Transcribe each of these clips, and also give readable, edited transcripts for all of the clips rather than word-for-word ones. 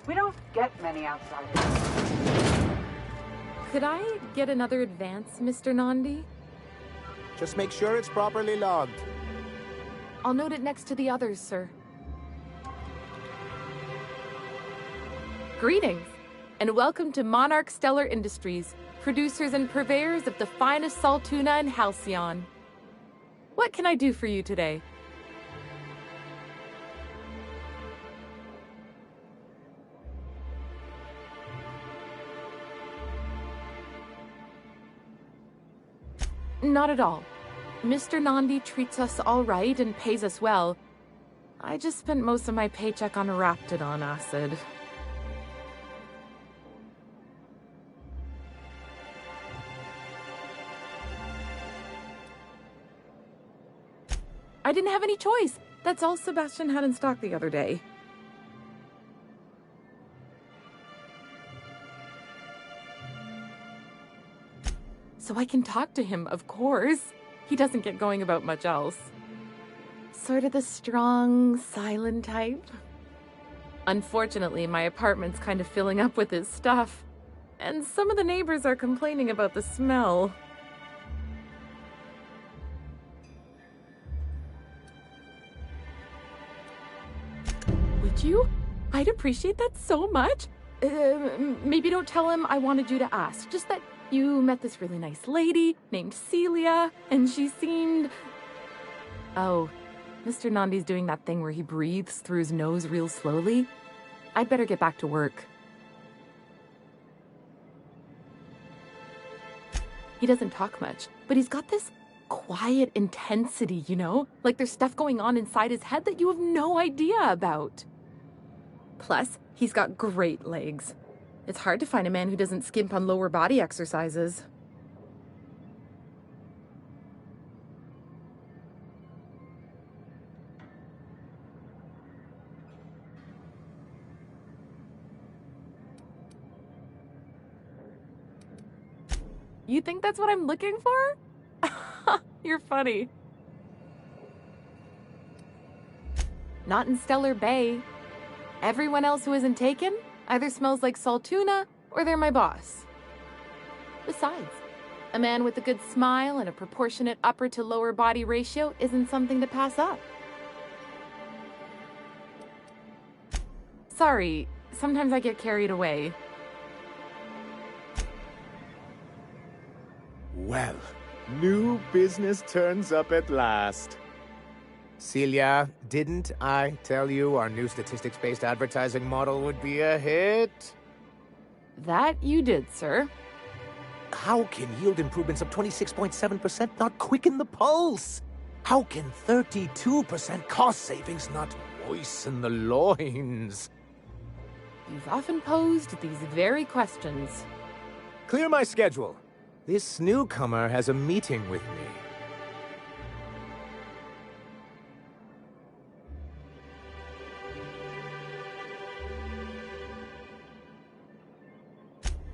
We don't get many outsiders. Could I get another advance, Mr. Nandi? Just make sure it's properly logged. I'll note it next to the others, sir. Greetings, and welcome to Monarch Stellar Industries, producers and purveyors of the finest salt tuna in Halcyon. What can I do for you today? Not at all. Mr. Nandi treats us all right and pays us well. I just spent most of my paycheck on Raptidon acid. I didn't have any choice. That's all Sebastian had in stock the other day. So I can talk to him, of course. He doesn't get going about much else. Sort of the strong, silent type. Unfortunately, my apartment's kind of filling up with his stuff. And some of the neighbors are complaining about the smell. Would you? I'd appreciate that so much. Maybe don't tell him I wanted you to ask. Just that you met this really nice lady named Celia, and she seemed... Oh, Mr. Nandi's doing that thing where he breathes through his nose real slowly. I'd better get back to work. He doesn't talk much, but he's got this quiet intensity, you know? Like there's stuff going on inside his head that you have no idea about. Plus, he's got great legs. It's hard to find a man who doesn't skimp on lower body exercises. You think that's what I'm looking for? You're funny. Not in Stellar Bay. Everyone else who isn't taken either smells like salt tuna or they're my boss. Besides, a man with a good smile and a proportionate upper to lower body ratio isn't something to pass up. Sorry, sometimes I get carried away. Well, new business turns up at last. Celia, didn't I tell you our new statistics-based advertising model would be a hit? That you did, sir. How can yield improvements of 26.7% not quicken the pulse? How can 32% cost savings not moisten the loins? You've often posed these very questions. Clear my schedule. This newcomer has a meeting with me.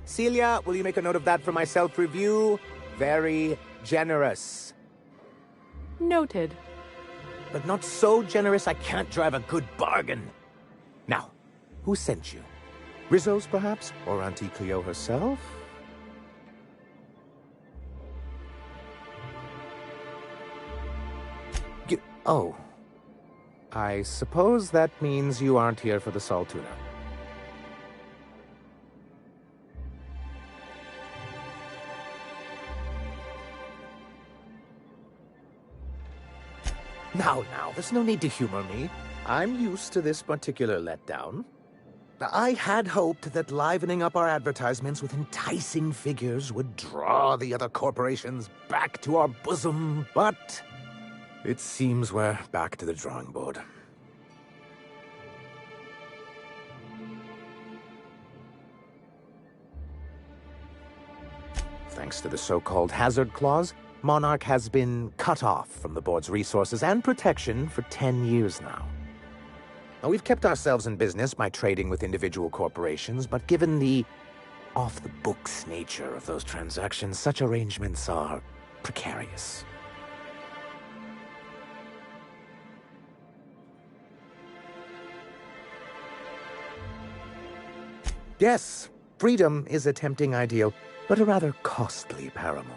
Celia, will you make a note of that for my self-review? Very generous. Noted. But not so generous I can't drive a good bargain. Now, who sent you? Rizzo's, perhaps? Or Auntie Cleo herself? Oh. I suppose that means you aren't here for the salt tuna. Now, there's no need to humor me. I'm used to this particular letdown. I had hoped that livening up our advertisements with enticing figures would draw the other corporations back to our bosom, but it seems we're back to the drawing board. Thanks to the so-called hazard clause, Monarch has been cut off from the board's resources and protection for 10 years now. Now, we've kept ourselves in business by trading with individual corporations, but given the off-the-books nature of those transactions, such arrangements are precarious. Yes, freedom is a tempting ideal, but a rather costly paramour.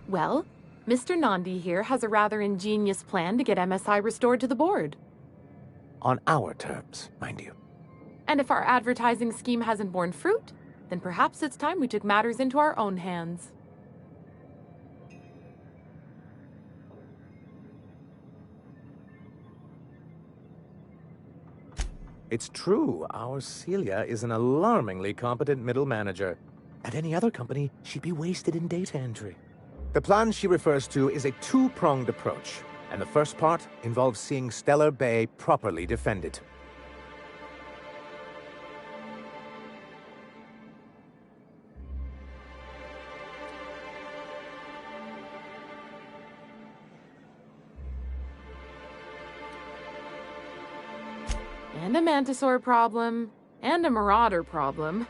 Well, Mr. Nandi here has a rather ingenious plan to get MSI restored to the board. On our terms, mind you. And if our advertising scheme hasn't borne fruit, then perhaps it's time we took matters into our own hands. It's true, our Celia is an alarmingly competent middle manager. At any other company, she'd be wasted in data entry. The plan she refers to is a two-pronged approach, and the first part involves seeing Stellar Bay properly defended. And a Mantisaur problem, and a Marauder problem.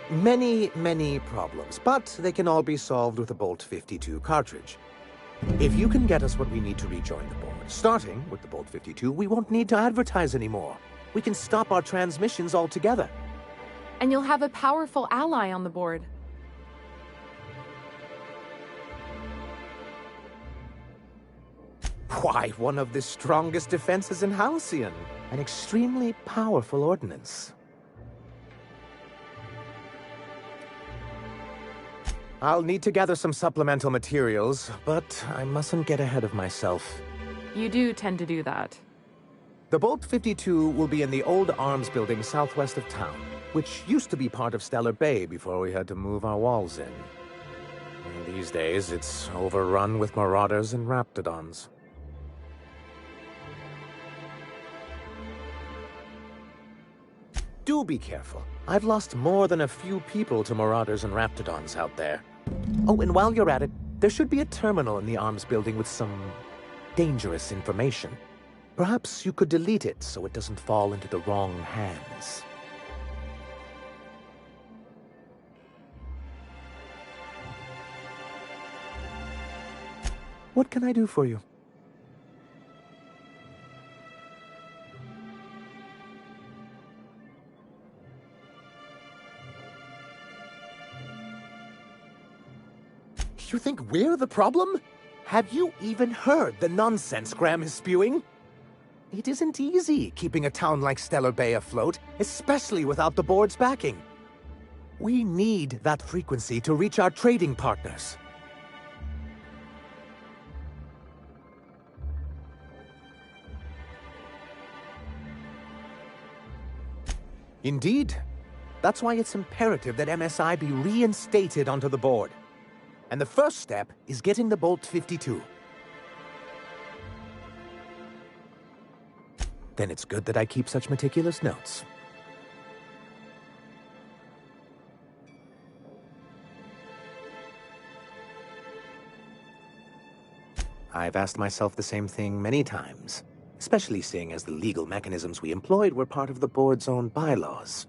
Many, many problems, but they can all be solved with a Bolt 52 cartridge. If you can get us what we need to rejoin the board, starting with the Bolt 52, we won't need to advertise anymore. We can stop our transmissions altogether. And you'll have a powerful ally on the board. Why, one of the strongest defenses in Halcyon. An extremely powerful ordnance. I'll need to gather some supplemental materials, but I mustn't get ahead of myself. You do tend to do that. The Bolt 52 will be in the old arms building southwest of town, which used to be part of Stellar Bay before we had to move our walls in. And these days, it's overrun with marauders and raptidons. Do be careful. I've lost more than a few people to marauders and raptidons out there. Oh, and while you're at it, there should be a terminal in the arms building with some dangerous information. Perhaps you could delete it so it doesn't fall into the wrong hands. What can I do for you? You think we're the problem? Have you even heard the nonsense Graham is spewing? It isn't easy keeping a town like Stellar Bay afloat, especially without the board's backing. We need that frequency to reach our trading partners. Indeed. That's why it's imperative that MSI be reinstated onto the board. And the first step is getting the Bolt 52. Then it's good that I keep such meticulous notes. I've asked myself the same thing many times, especially seeing as the legal mechanisms we employed were part of the board's own bylaws.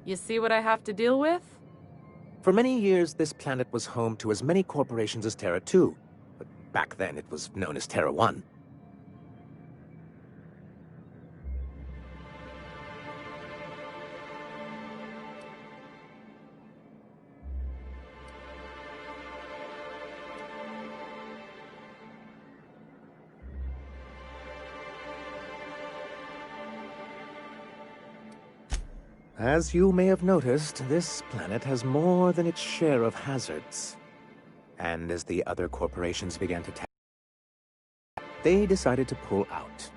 You see what I have to deal with? For many years, this planet was home to as many corporations as Terra 2, but back then it was known as Terra 1. As you may have noticed, this planet has more than its share of hazards. And as the other corporations began to they decided to pull out.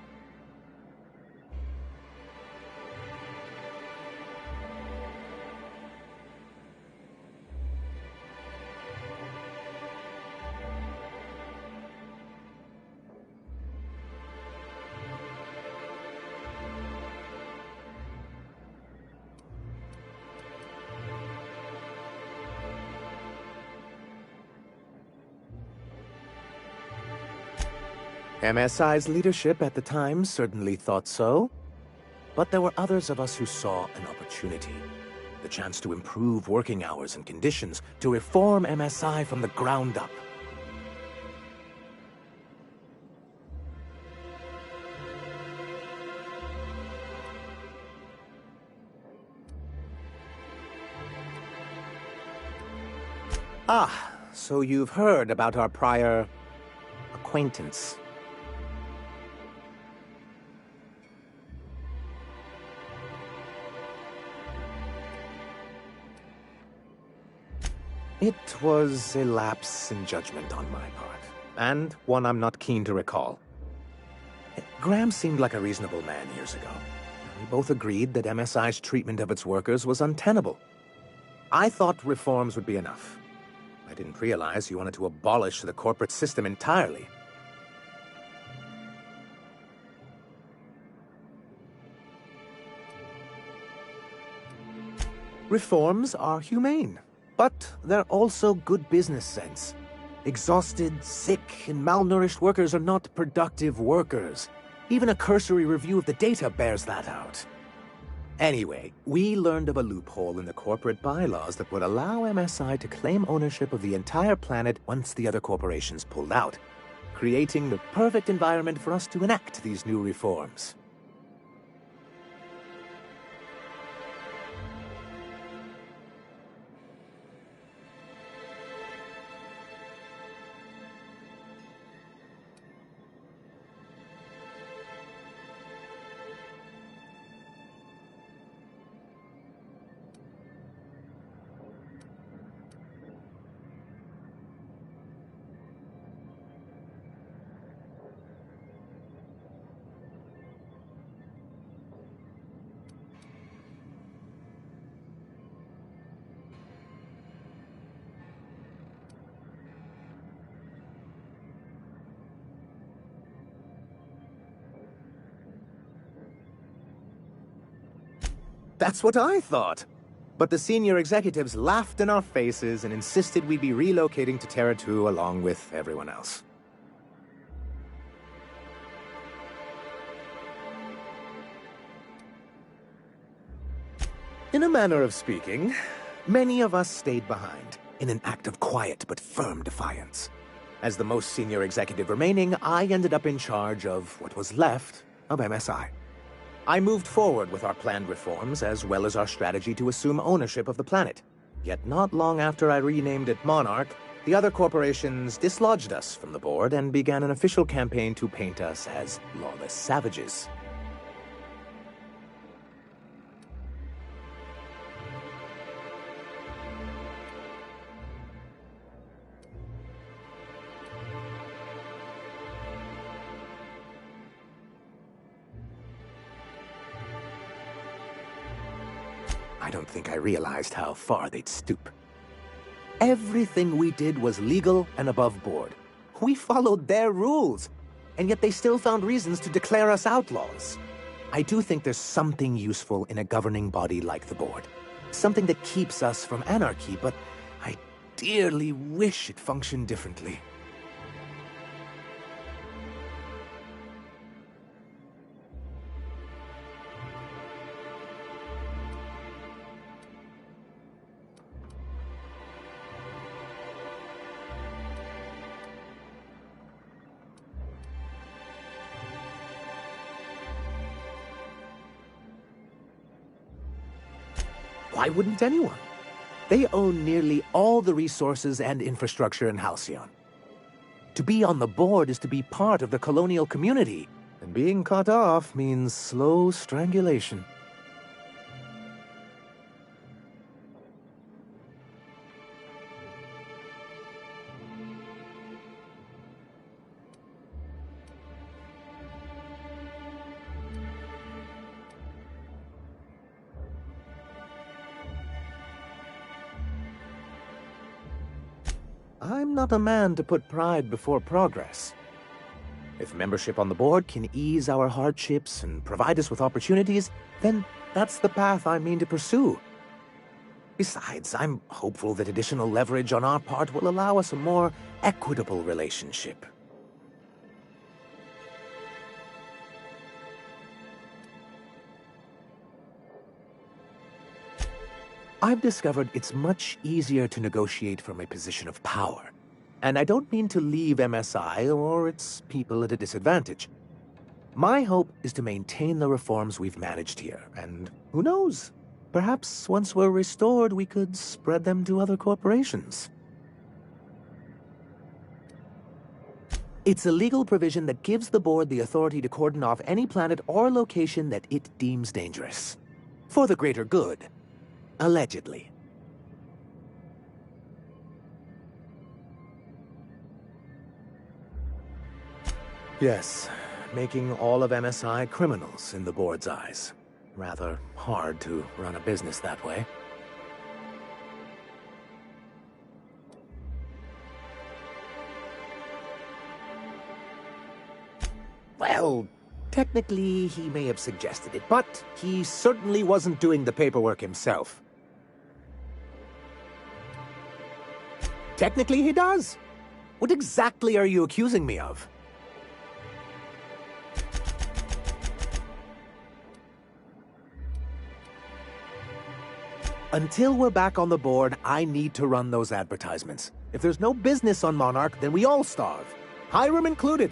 MSI's leadership at the time certainly thought so, but there were others of us who saw an opportunity. The chance to improve working hours and conditions, to reform MSI from the ground up. Ah, so you've heard about our prior acquaintance. It was a lapse in judgment on my part, and one I'm not keen to recall. Graham seemed like a reasonable man years ago. We both agreed that MSI's treatment of its workers was untenable. I thought reforms would be enough. I didn't realize you wanted to abolish the corporate system entirely. Reforms are humane, but they're also good business sense. Exhausted, sick, and malnourished workers are not productive workers. Even a cursory review of the data bears that out. Anyway, we learned of a loophole in the corporate bylaws that would allow MSI to claim ownership of the entire planet once the other corporations pulled out, creating the perfect environment for us to enact these new reforms. That's what I thought. But the senior executives laughed in our faces and insisted we'd be relocating to Terra 2 along with everyone else. In a manner of speaking, many of us stayed behind, in an act of quiet but firm defiance. As the most senior executive remaining, I ended up in charge of what was left of MSI. I moved forward with our planned reforms, as well as our strategy to assume ownership of the planet. Yet not long after I renamed it Monarch, the other corporations dislodged us from the board and began an official campaign to paint us as lawless savages. I don't think I realized how far they'd stoop. Everything we did was legal and above board. We followed their rules, and yet they still found reasons to declare us outlaws. I do think there's something useful in a governing body like the board. Something that keeps us from anarchy, but I dearly wish it functioned differently. Why wouldn't anyone? They own nearly all the resources and infrastructure in Halcyon. To be on the board is to be part of the colonial community, and being cut off means slow strangulation. I'm not a man to put pride before progress. If membership on the board can ease our hardships and provide us with opportunities, then that's the path I mean to pursue. Besides, I'm hopeful that additional leverage on our part will allow us a more equitable relationship. I've discovered it's much easier to negotiate from a position of power. And I don't mean to leave MSI or its people at a disadvantage. My hope is to maintain the reforms we've managed here, and who knows? Perhaps once we're restored, we could spread them to other corporations. It's a legal provision that gives the board the authority to cordon off any planet or location that it deems dangerous. For the greater good. Allegedly. Yes, making all of MSI criminals in the board's eyes. Rather hard to run a business that way. Well, technically he may have suggested it, but he certainly wasn't doing the paperwork himself. Technically he does. What exactly are you accusing me of? Until we're back on the board, I need to run those advertisements. If there's no business on Monarch, then we all starve. Hiram included.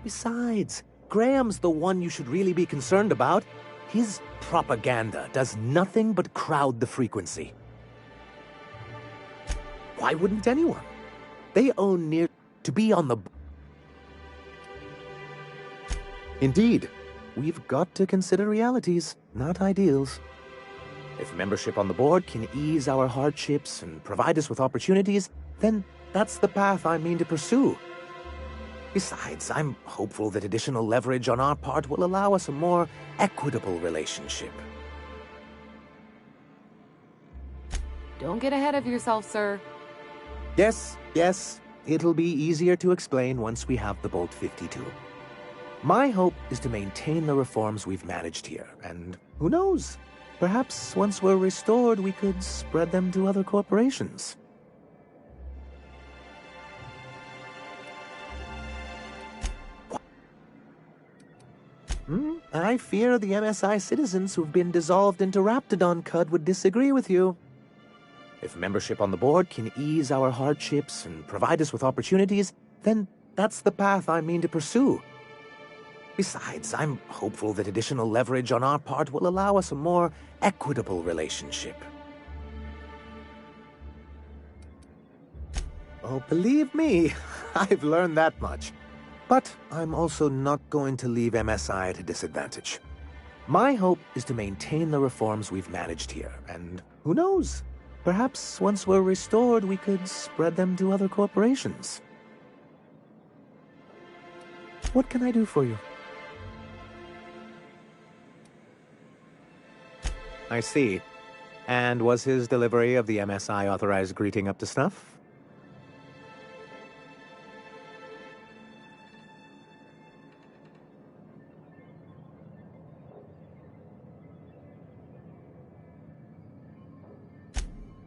Besides, Graham's the one you should really be concerned about. His propaganda does nothing but crowd the frequency. Why wouldn't anyone? They own near to be on the... Indeed, we've got to consider realities, not ideals. If membership on the board can ease our hardships and provide us with opportunities, then that's the path I mean to pursue. Besides, I'm hopeful that additional leverage on our part will allow us a more equitable relationship. Don't get ahead of yourself, sir. Yes, it'll be easier to explain once we have the Bolt 52. My hope is to maintain the reforms we've managed here, and who knows? Perhaps once we're restored, we could spread them to other corporations. I fear the MSI citizens who've been dissolved into Raptidon Cud would disagree with you. If membership on the board can ease our hardships and provide us with opportunities, then that's the path I mean to pursue. Besides, I'm hopeful that additional leverage on our part will allow us a more equitable relationship. Oh, believe me, I've learned that much. But I'm also not going to leave MSI at a disadvantage. My hope is to maintain the reforms we've managed here, and who knows? Perhaps once we're restored, we could spread them to other corporations. What can I do for you? I see. And was his delivery of the MSI authorized greeting up to snuff?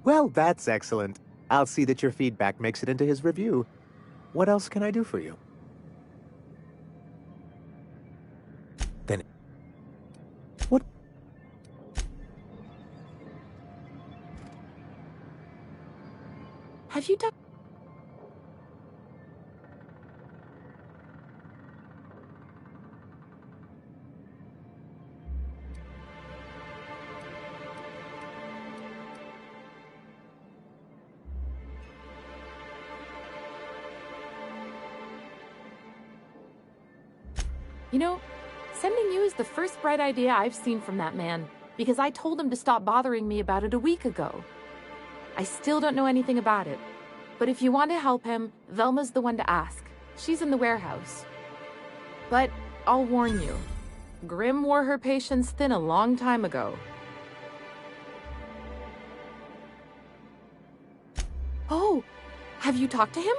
Well, that's excellent. I'll see that your feedback makes it into his review. What else can I do for you? Then... What? Have you done... You know, sending you is the first bright idea I've seen from that man, because I told him to stop bothering me about it a week ago. I still don't know anything about it, but if you want to help him, Velma's the one to ask. She's in the warehouse. But I'll warn you, Grimm wore her patience thin a long time ago. Oh, have you talked to him?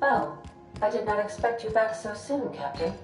Oh, I did not expect you back so soon, Captain.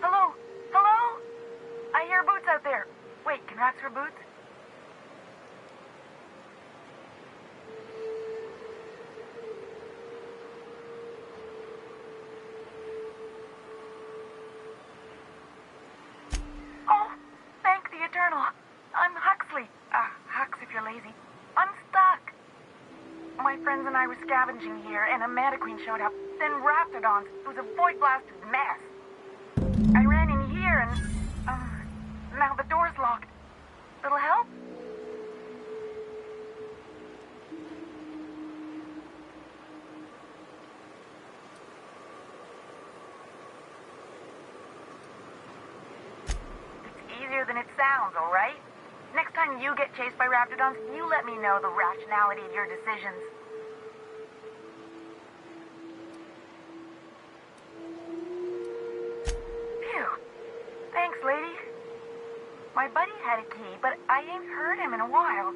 Hello? Hello? I hear Boots out there. Wait, can rats for Boots? Oh, thank the Eternal. I'm Huxley. Hux if you're lazy. I'm stuck. My friends and I were scavenging here, and a Manta Queen showed up. Then Raptidons. It was a void-blasted mess. I ran in here and, now the door's locked. Little help? It's easier than it sounds, all right? Next time you get chased by Raptidons, you let me know the rationality of your decisions. Phew. Thanks, lady. My buddy had a key, but I ain't heard him in a while.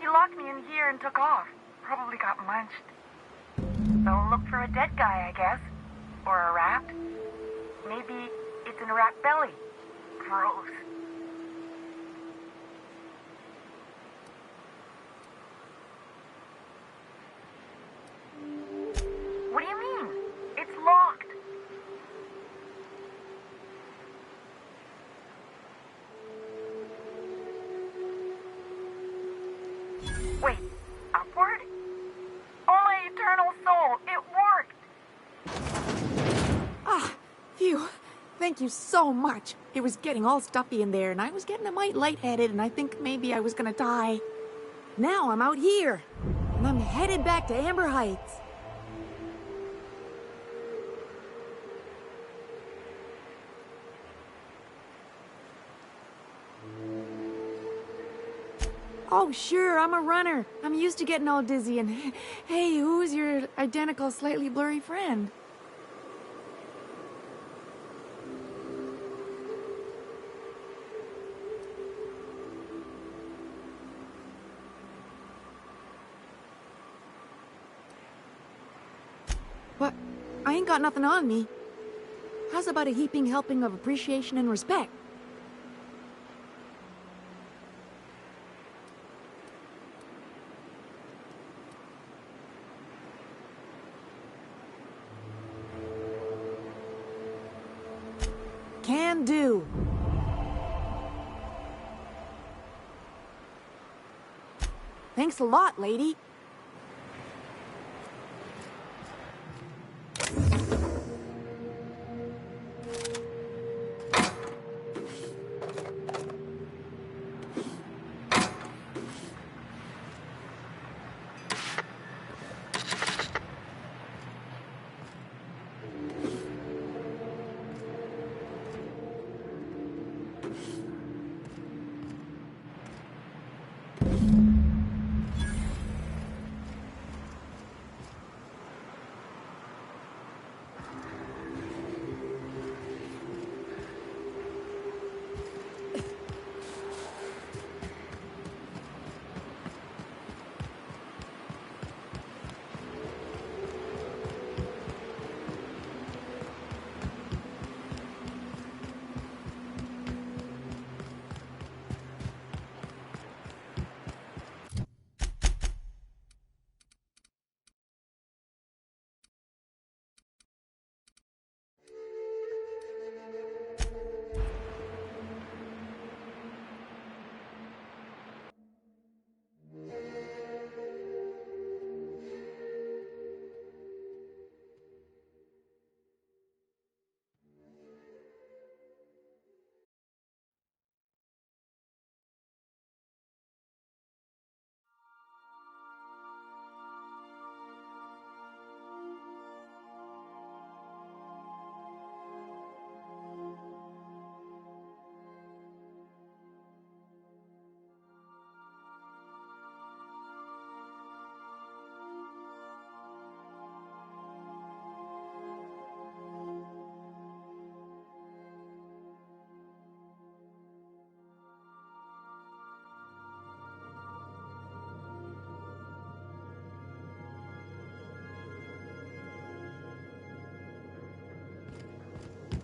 He locked me in here and took off. Probably got munched. So look for a dead guy, I guess. Or a rat. Maybe it's in a rat belly. Gross. What do you mean? It's locked. Wait, upward? Oh, my eternal soul, it worked! Ah, phew. Thank you so much. It was getting all stuffy in there, and I was getting a mite lightheaded, and I think maybe I was gonna die. Now I'm out here, and I'm headed back to Amber Heights. Oh, sure, I'm a runner. I'm used to getting all dizzy, and hey, who's your identical, slightly blurry friend? What? I ain't got nothing on me. How's about a heaping helping of appreciation and respect? Can do. Thanks a lot, lady.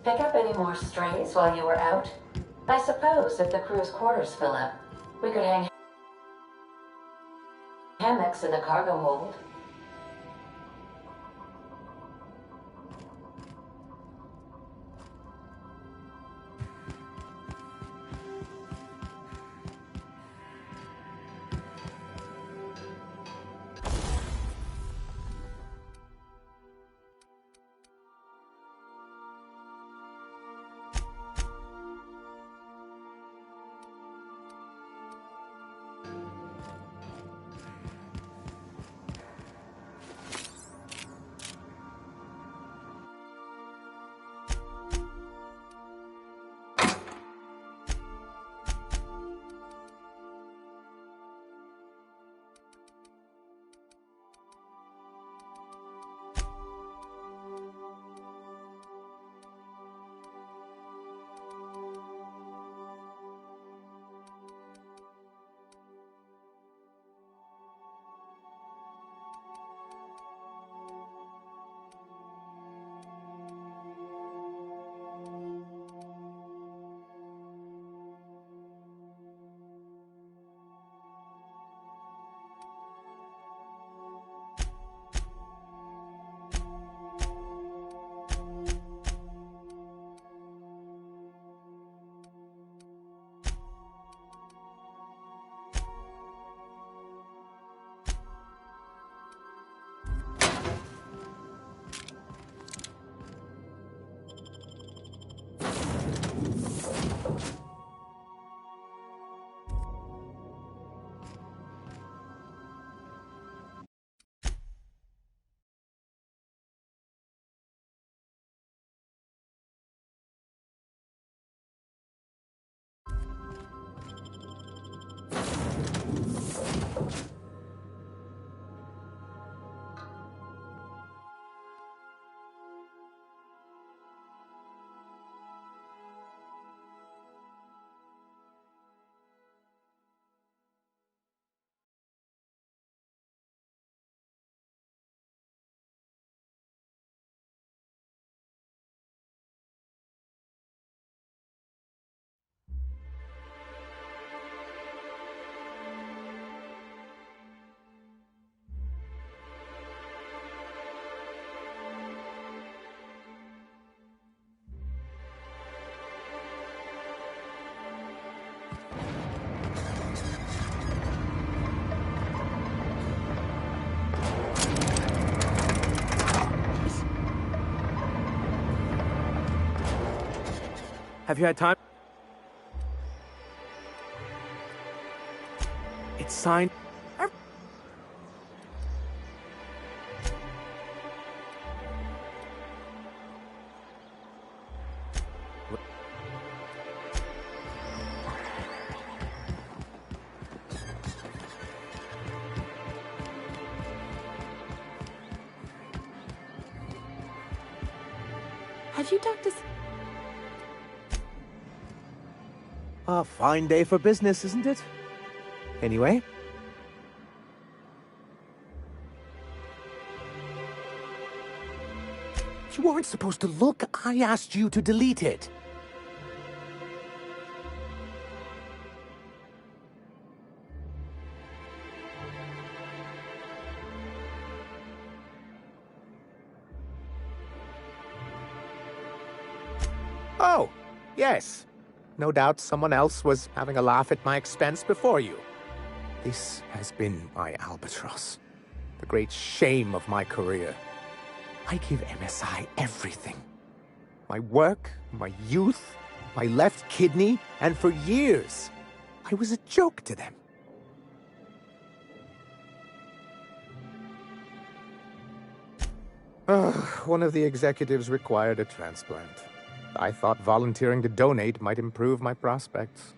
Pick up any more strays while you were out? I suppose if the crew's quarters fill up, we could hang hammocks in the cargo hold. Have you had time? It's signed. Have you talked to... A fine day for business, isn't it? Anyway. You weren't supposed to look. I asked you to delete it. Oh, yes. No doubt someone else was having a laugh at my expense before you. This has been my albatross. The great shame of my career. I give MSI everything. My work, my youth, my left kidney, and for years, I was a joke to them. One of the executives required a transplant. I thought volunteering to donate might improve my prospects.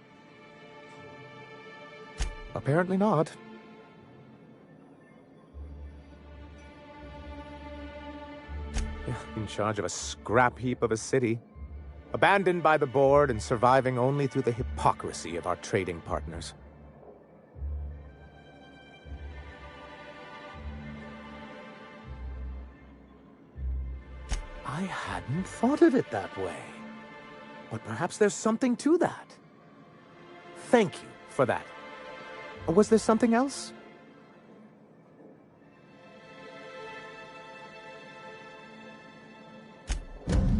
Apparently not. In charge of a scrap heap of a city, abandoned by the board and surviving only through the hypocrisy of our trading partners. I hadn't thought of it that way. But perhaps there's something to that. Thank you for that. Was there something else?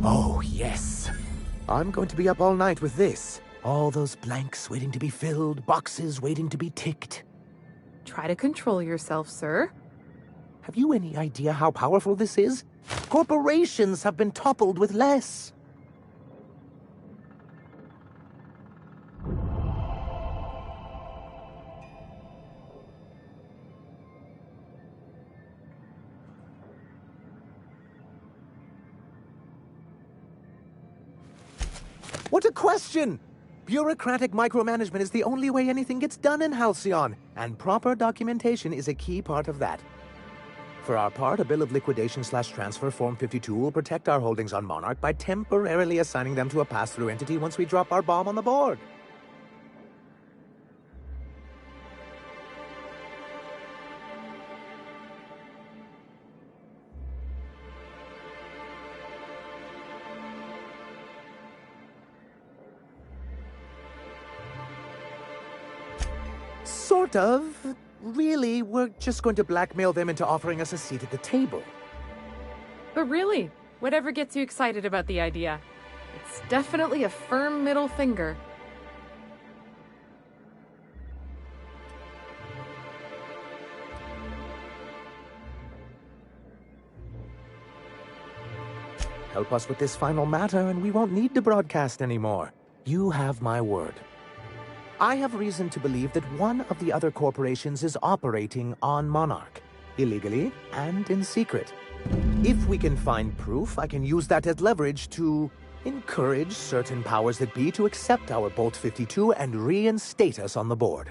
Oh, yes. I'm going to be up all night with this. All those blanks waiting to be filled, boxes waiting to be ticked. Try to control yourself, sir. Have you any idea how powerful this is? Corporations have been toppled with less. What a question! Bureaucratic micromanagement is the only way anything gets done in Halcyon, and proper documentation is a key part of that. For our part, a bill of liquidation/transfer Form 52 will protect our holdings on Monarch by temporarily assigning them to a pass-through entity once we drop our bomb on the board. Sort of. Really, we're just going to blackmail them into offering us a seat at the table. But really, whatever gets you excited about the idea. It's definitely a firm middle finger. Help us with this final matter, and we won't need to broadcast anymore. You have my word. I have reason to believe that one of the other corporations is operating on Monarch, illegally and in secret. If we can find proof, I can use that as leverage to encourage certain powers that be to accept our Bolt 52 and reinstate us on the board.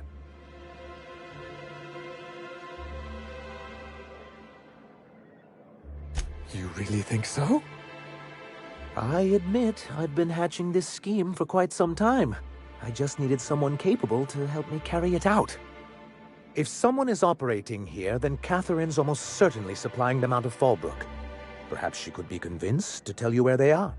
You really think so? I admit I've been hatching this scheme for quite some time. I just needed someone capable to help me carry it out. If someone is operating here, then Catherine's almost certainly supplying them out of Fallbrook. Perhaps she could be convinced to tell you where they are.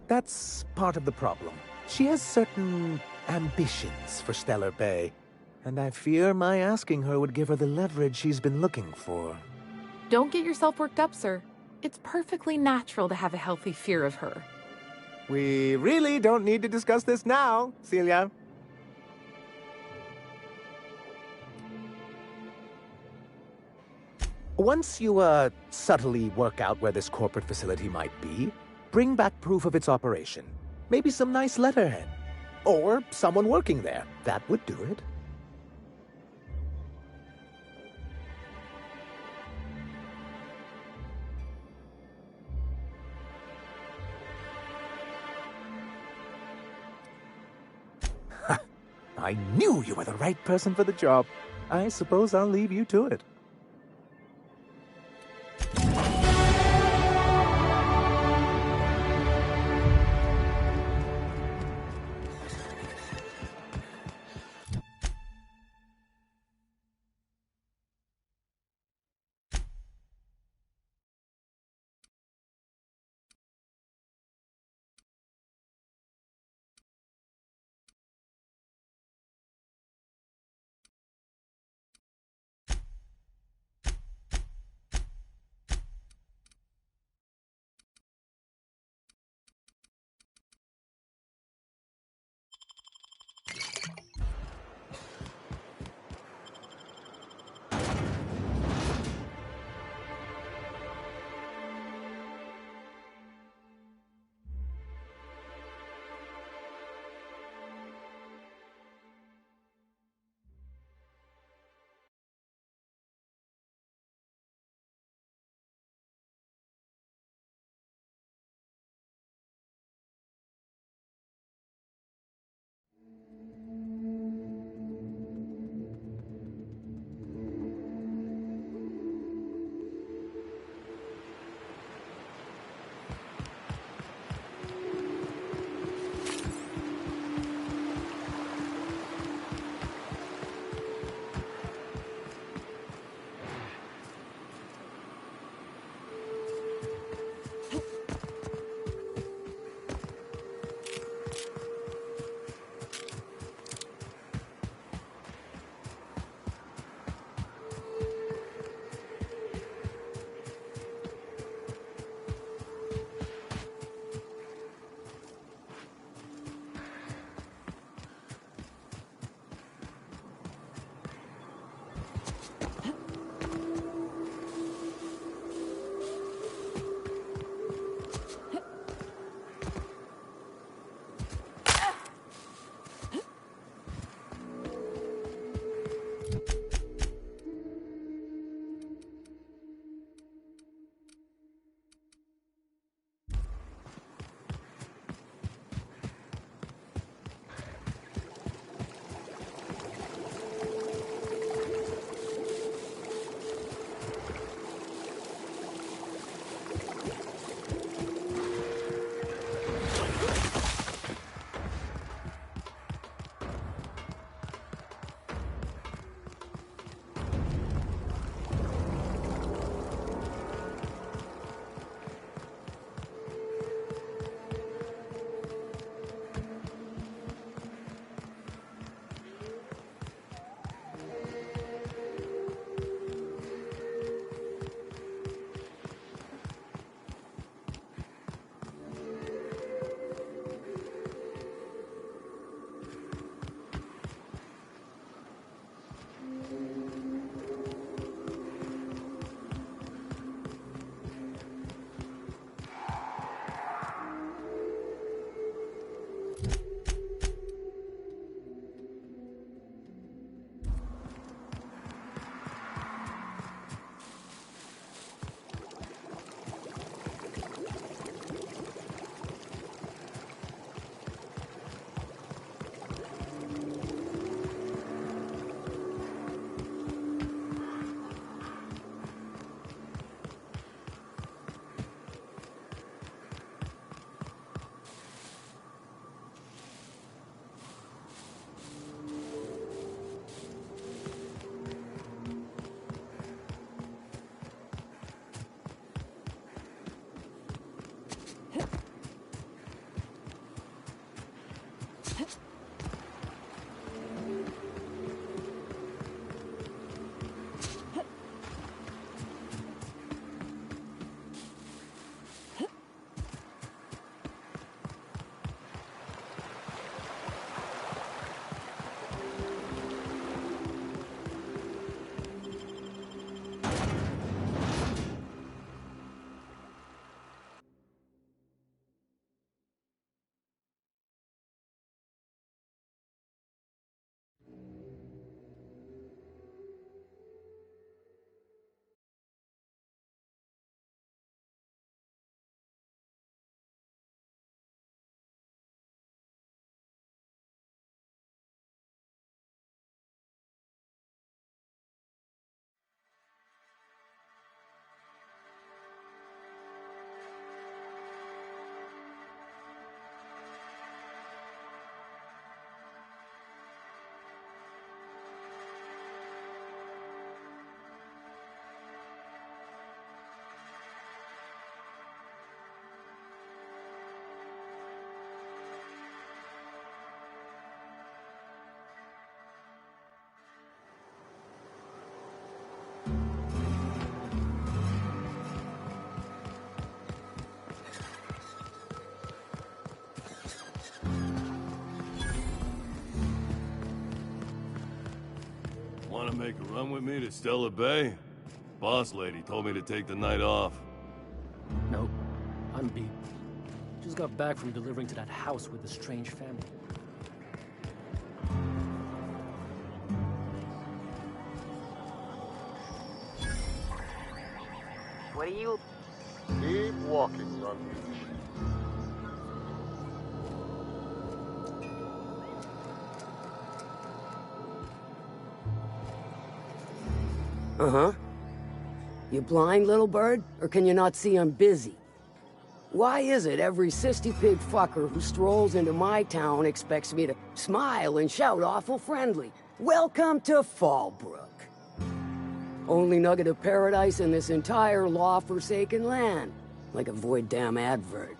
That's part of the problem. She has certain ambitions for Stellar Bay, and I fear my asking her would give her the leverage she's been looking for. Don't get yourself worked up, sir. It's perfectly natural to have a healthy fear of her. We really don't need to discuss this now, Celia. Once you, subtly work out where this corporate facility might be, bring back proof of its operation. Maybe some nice letterhead. Or someone working there. That would do it. I knew you were the right person for the job. I suppose I'll leave you to it. Wanna make a run with me to Stella Bay? Boss lady told me to take the night off. Nope. I'm beat. Just got back from delivering to that house with the strange family. What are you... Keep walking, young leech. Uh-huh. You blind, little bird? Or can you not see I'm busy? Why is it every sissy pig fucker who strolls into my town expects me to smile and shout awful friendly? Welcome to Fallbrook. Only nugget of paradise in this entire law-forsaken land. Like a void damn advert.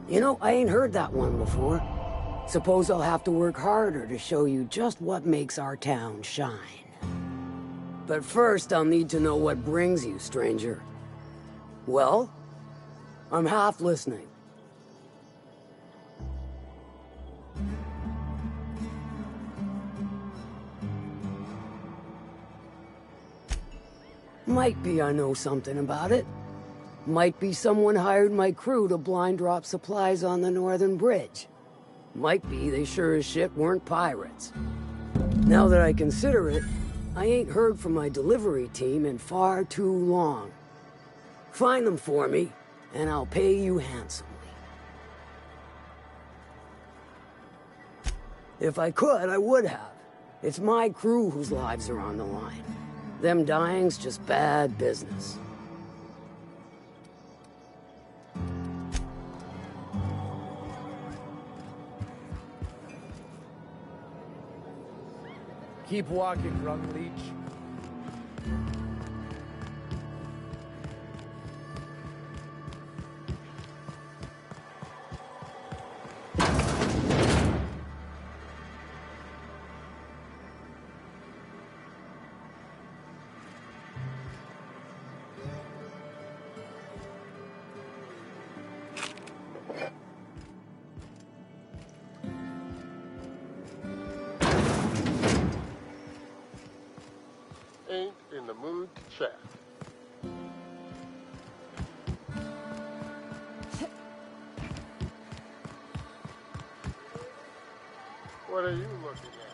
You know, I ain't heard that one before. Suppose I'll have to work harder to show you just what makes our town shine. But first, I'll need to know what brings you, stranger. Well? I'm half listening. Might be I know something about it. Might be someone hired my crew to blind drop supplies on the northern bridge. Might be they sure as shit weren't pirates. Now that I consider it, I ain't heard from my delivery team in far too long. Find them for me, and I'll pay you handsomely. If I could, I would have. It's my crew whose lives are on the line. Them dying's just bad business. Keep walking, young leech. Ain't in the mood to chat. What are you looking at?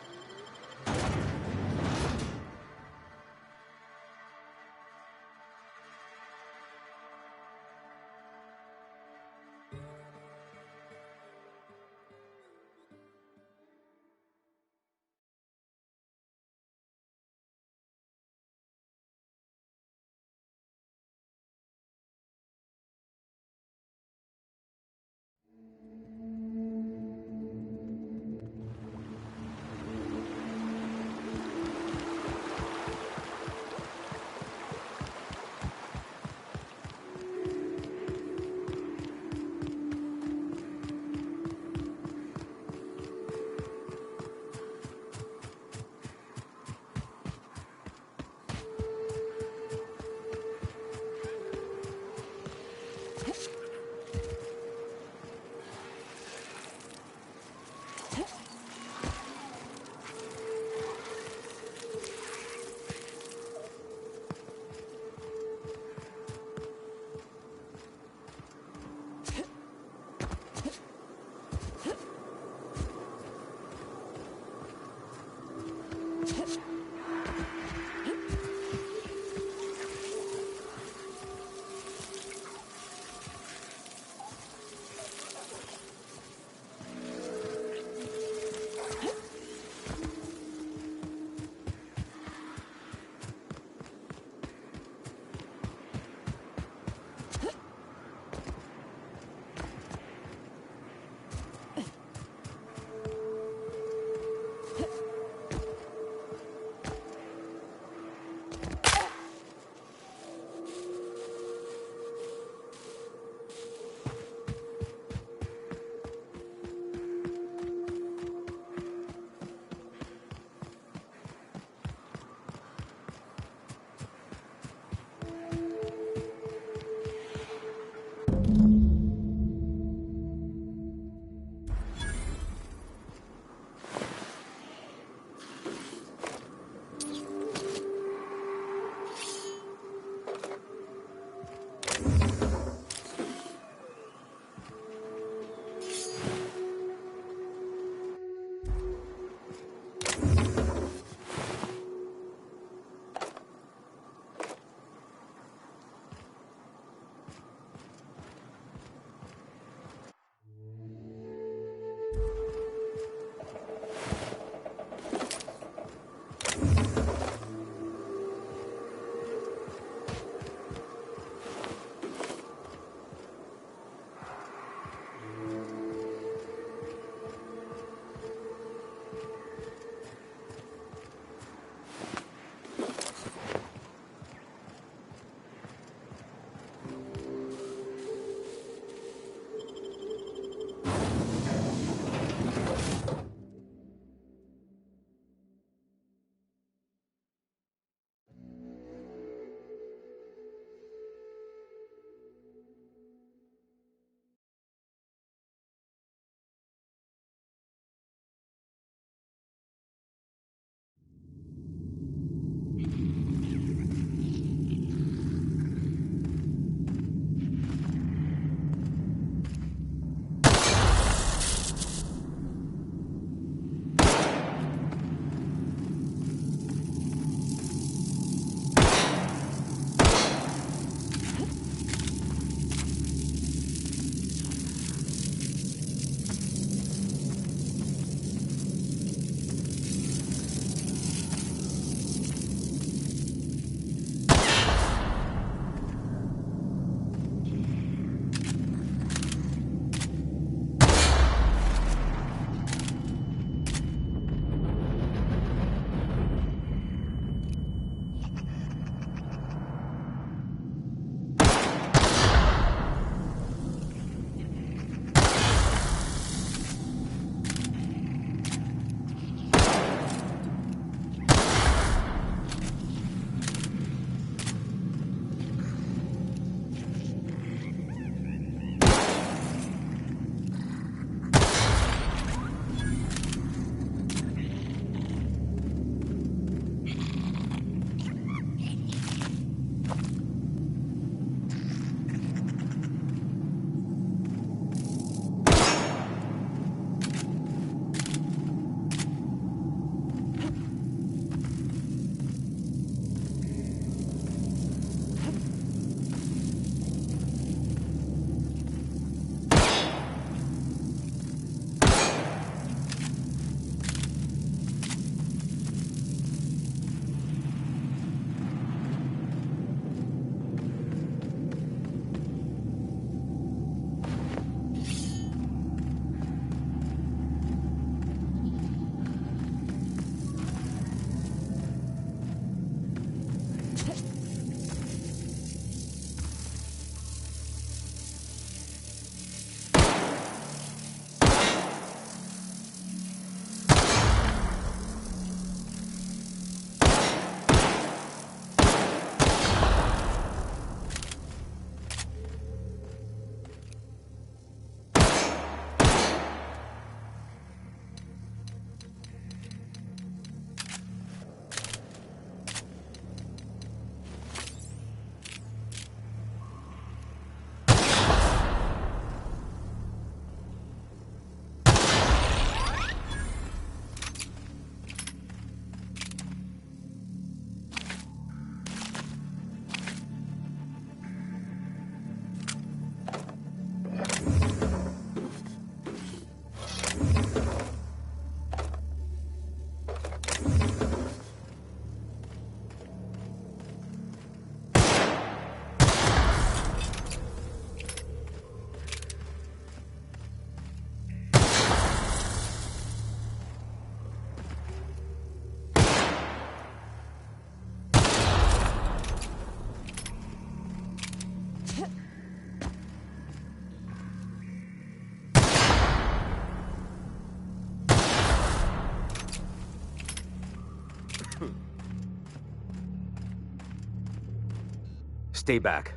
Stay back.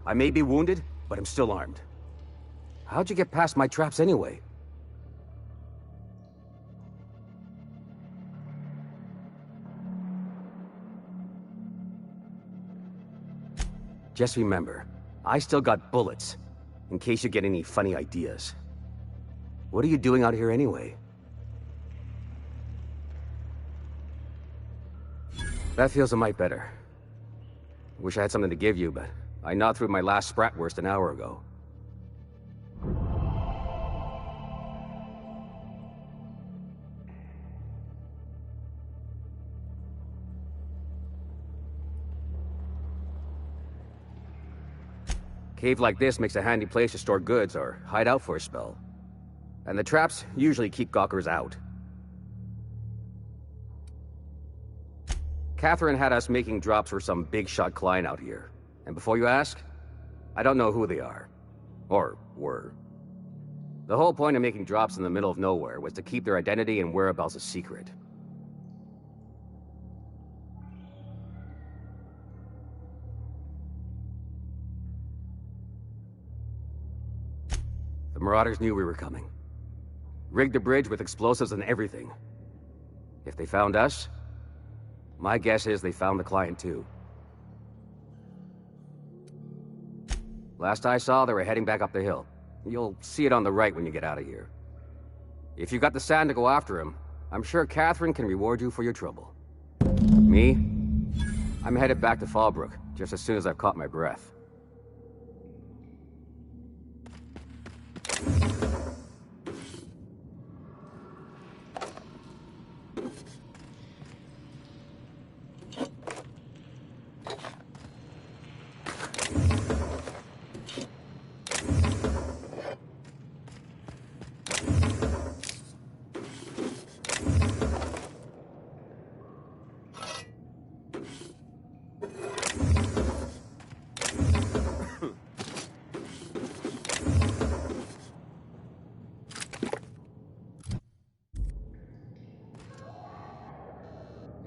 I may be wounded, but I'm still armed. How'd you get past my traps anyway? Just remember, I still got bullets, in case you get any funny ideas. What are you doing out here anyway? That feels a mite better. Wish I had something to give you, but I gnawed through my last Spratwurst an hour ago. Cave like this makes a handy place to store goods or hide out for a spell. And the traps usually keep gawkers out. Catherine had us making drops for some big-shot client out here. And before you ask, I don't know who they are. Or were. The whole point of making drops in the middle of nowhere was to keep their identity and whereabouts a secret. The Marauders knew we were coming. Rigged the bridge with explosives and everything. If they found us, my guess is they found the client too. Last I saw, they were heading back up the hill. You'll see it on the right when you get out of here. If you got the sand to go after him, I'm sure Catherine can reward you for your trouble. Me? I'm headed back to Fallbrook, just as soon as I've caught my breath.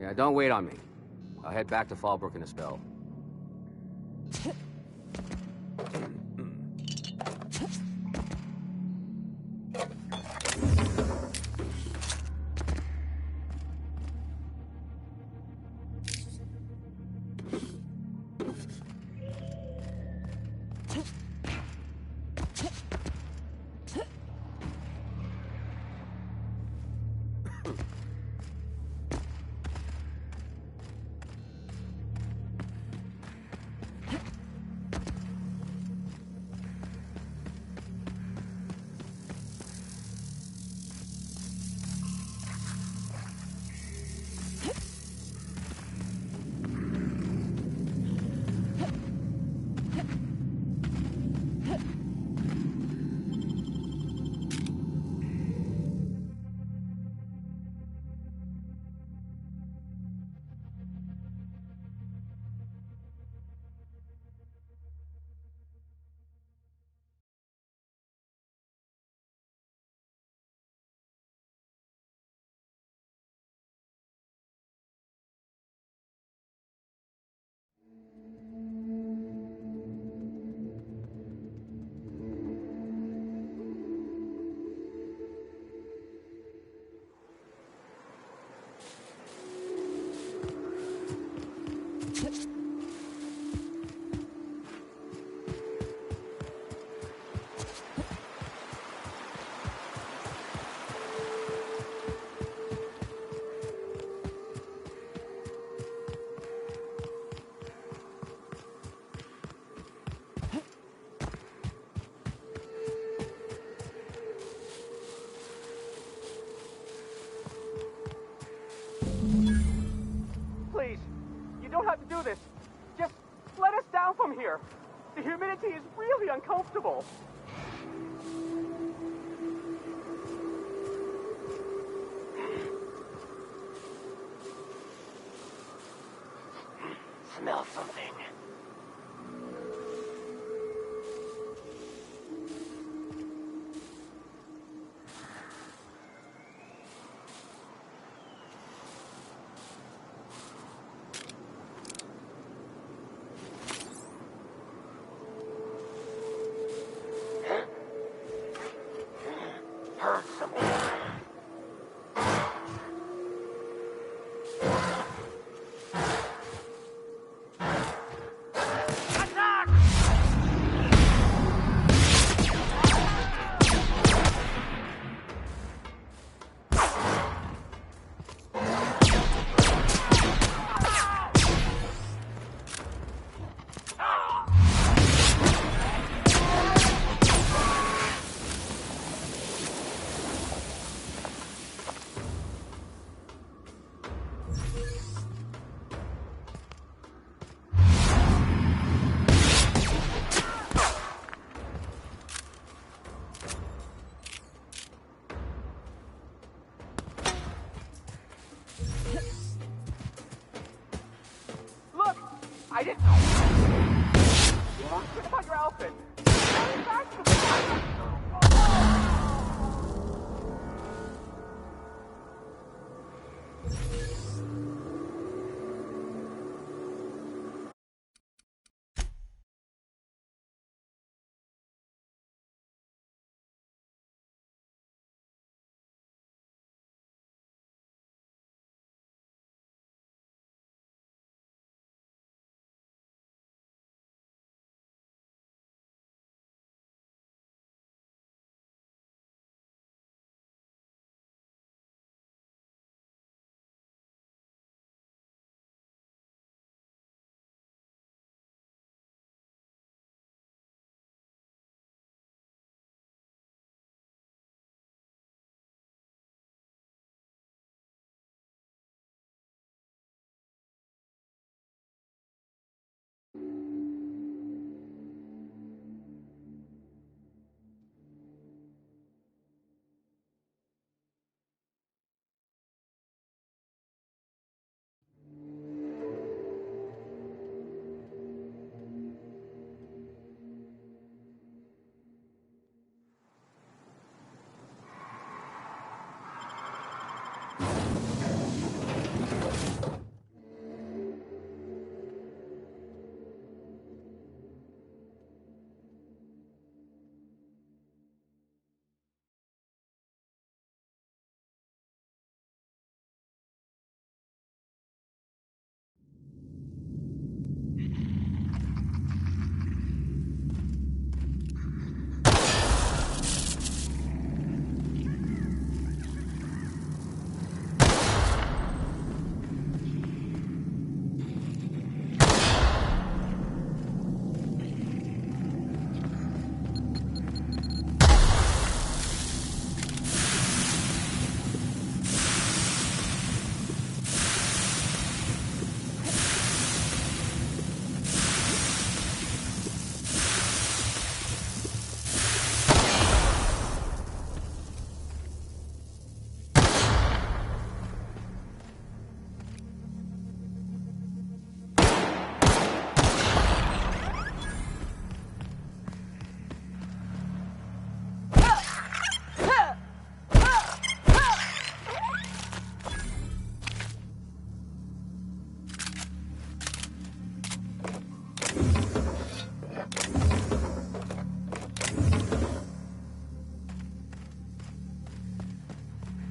Yeah, don't wait on me. I'll head back to Fallbrook in a spell. Please, you don't have to do this. Just let us down from here. The humidity is really uncomfortable. Smell something. I didn't... What about your outfit? Back to the...